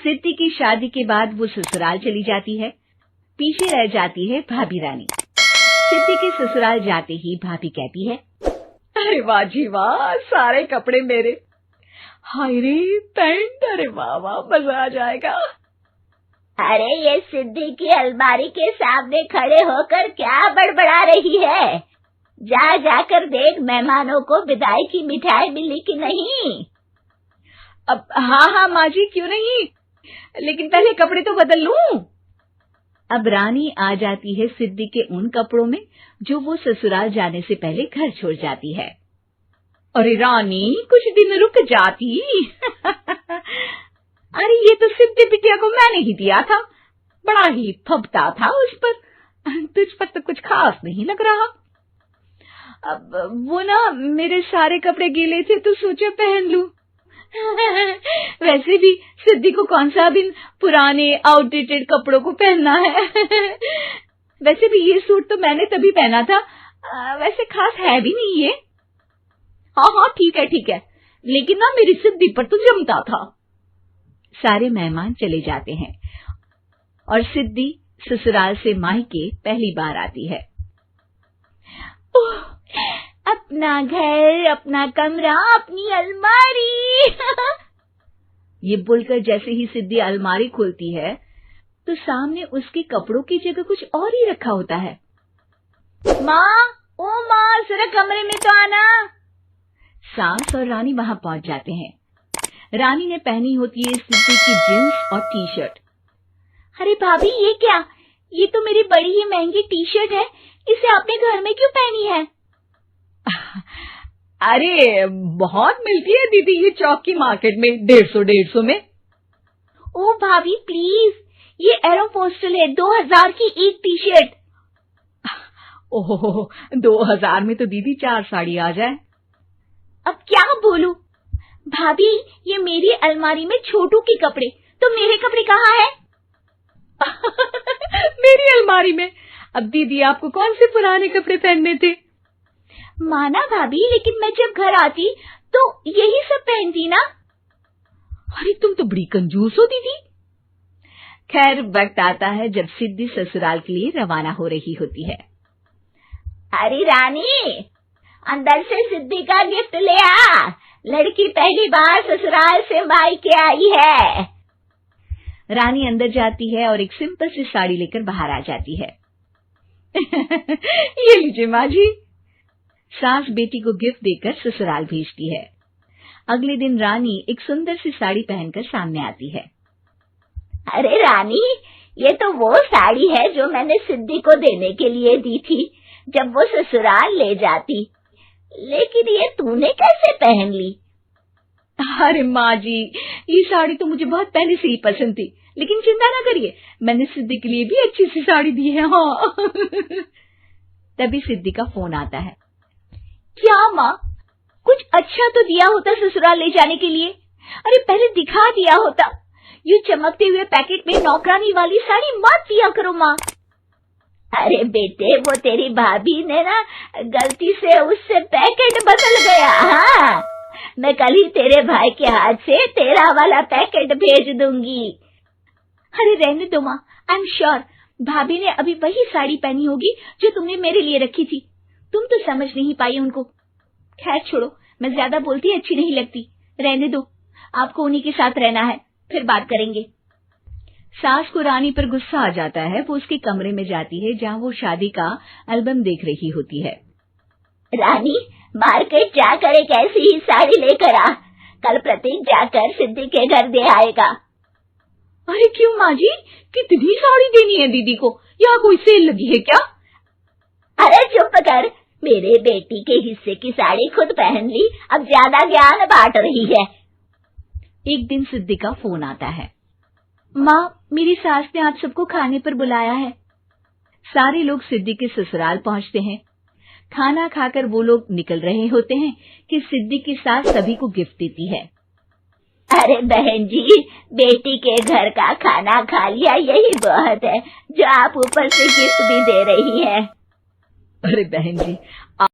सिद्धि की शादी के बाद वो ससुराल चली जाती है। पीछे रह जाती है भाभी रानी। सिद्धि के ससुराल जाते ही भाभी कहती है, अरे वाह जी वाह, सारे कपड़े मेरे। हाय रे पैंट, अरे वाह वाह, मजा आ जाएगा। अरे ये सिद्धि की अलमारी के सामने खड़े होकर क्या बड़बड़ा रही है? जाकर देख मेहमानों को विदाई की मिठाई मिली कि नहीं। अब हाँ माँ जी, क्यों नहीं, लेकिन पहले कपड़े तो बदल लूं। अब रानी आ जाती है सिद्धि के उन कपड़ों में जो वो ससुराल जाने से पहले घर छोड़ जाती है। अरे रानी, कुछ दिन रुक जाती। अरे ये तो सिद्धि बिटिया को मैंने ही दिया था, बड़ा ही फबता था उस पर, तुझ पर तो कुछ खास नहीं लग रहा। अब वो ना मेरे सारे कपड़े गीले थे तो सोचा पहन लूं। वैसे भी सिद्धि को कौन सा दिन पुराने आउटडेटेड कपड़ों को पहनना है। वैसे भी ये सूट तो मैंने तभी पहना था, वैसे खास है भी नहीं ये। हाँ ठीक है, लेकिन ना मेरी सिद्धि पर तो जमता था। सारे मेहमान चले जाते हैं और सिद्धि ससुराल से मायके पहली बार आती है। अपना घर, अपना कमरा, अपनी अलमारी। ये बोलकर जैसे ही सिद्धि अलमारी खोलती है तो सामने उसके कपड़ों की जगह कुछ और ही रखा होता है। माँ, ओ माँ, जरा कमरे में तो आना। सास और रानी वहां पहुंच जाते हैं। रानी ने पहनी होती है सिद्धि की जींस और टी शर्ट। अरे भाभी, ये क्या? ये तो मेरी बड़ी ही महंगी टी शर्ट है, इसे आपने घर में क्यों पहनी है? अरे बहुत मिलती है दीदी ये चौक की मार्केट में, 150 में। ओ भाभी प्लीज, ये एरोपोस्टल है, 2000 की एक टी शर्ट। ओहो, 2000 में तो दीदी 4 साड़ी आ जाए। अब क्या बोलूं? भाभी, ये मेरी अलमारी में छोटू के कपड़े, तो मेरे कपड़े कहाँ है? मेरी अलमारी में? अब दीदी आपको कौन से पुराने कपड़े पहनने थे? माना भाभी, लेकिन मैं जब घर आती तो यही सब पहनती ना। अरे तुम तो बड़ी कंजूस हो दीदी। खैर, वक्त आता है जब सिद्धि ससुराल के लिए रवाना हो रही होती है। अरे रानी, अंदर से सिद्धि का गिफ्ट ले आ, लड़की पहली बार ससुराल से मायके आई है। रानी अंदर जाती है और एक सिंपल सी साड़ी लेकर बाहर आ जाती है। ये लीजिए माँ जी। सास बेटी को गिफ्ट देकर ससुराल भेजती है। अगले दिन रानी एक सुंदर सी साड़ी पहनकर सामने आती है। अरे रानी, ये तो वो साड़ी है जो मैंने सिद्धि को देने के लिए दी थी जब वो ससुराल ले जाती, लेकिन ये तूने कैसे पहन ली? अरे माँ जी, ये साड़ी तो मुझे बहुत पहले से ही पसंद थी, लेकिन चिंता ना करिए, मैंने सिद्धि के लिए भी अच्छी सी साड़ी दी है। हाँ। तभी सिद्धि का फोन आता है। क्या माँ, कुछ अच्छा तो दिया होता ससुराल ले जाने के लिए। अरे पहले दिखा दिया होता। यूं चमकते हुए पैकेट में नौकरानी वाली साड़ी मत दिया करो माँ। अरे बेटे, वो तेरी भाभी ने ना गलती से उससे पैकेट बदल गया। हाँ, मैं कल ही तेरे भाई के हाथ से तेरा वाला पैकेट भेज दूंगी। अरे रहने दो माँ, आई एम श्योर भाभी ने अभी वही साड़ी पहनी होगी जो तुमने मेरे लिए रखी थी। तुम तो समझ नहीं पाई उनको। खैर छोड़ो, मैं ज्यादा बोलती अच्छी नहीं लगती, रहने दो, आपको उन्हीं के साथ रहना है, फिर बात करेंगे। सास को रानी पर गुस्सा आ जाता है। वो उसके कमरे में जाती है जहाँ वो शादी का एल्बम देख रही होती है। रानी, मार्केट जाकर एक ऐसी ही साड़ी लेकर आ, कल प्रतीक जाकर सिद्धि के घर दे आएगा। अरे क्यों माँ जी, कितनी साड़ी देनी है दीदी को? यहाँ कोई सेल लगी है क्या? अरे चुप कर, मेरे बेटी के हिस्से की साड़ी खुद पहन ली, अब ज्यादा ज्ञान बांट रही है। एक दिन सिद्धि का फोन आता है। माँ, मेरी सास ने आप सबको खाने पर बुलाया है। सारे लोग सिद्धि के ससुराल पहुँचते हैं। खाना खाकर वो लोग निकल रहे होते हैं कि सिद्धि की सास सभी को गिफ्ट देती है। अरे बहन जी, बेटी के घर का खाना खा लिया, यही बहुत है, जो आप ऊपर से गिफ्ट भी दे रही है। अरे बहन जी,